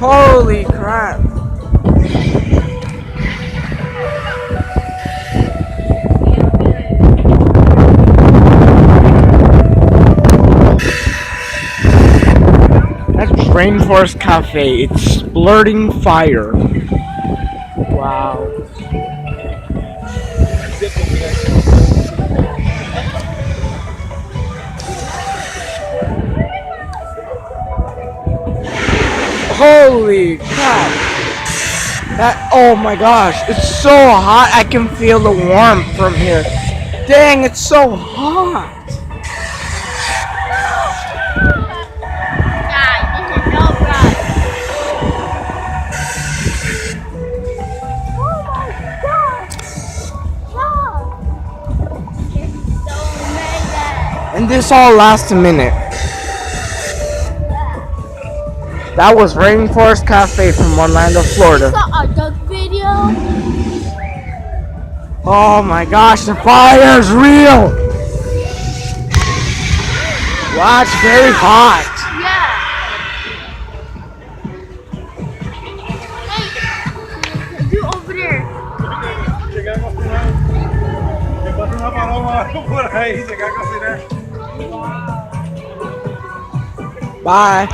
Holy crap. That's Rainforest Cafe. It's splurting fire. Wow. Holy crap. That, oh my gosh, it's so hot. I can feel the warmth from here. Dang, it's so hot. And this all lasts a minute. That was Rainforest Cafe from Orlando, Florida. You saw a duck video? Oh my gosh, the fire's real! Wow, it's very hot. Yeah. Hey, do over there. Bye.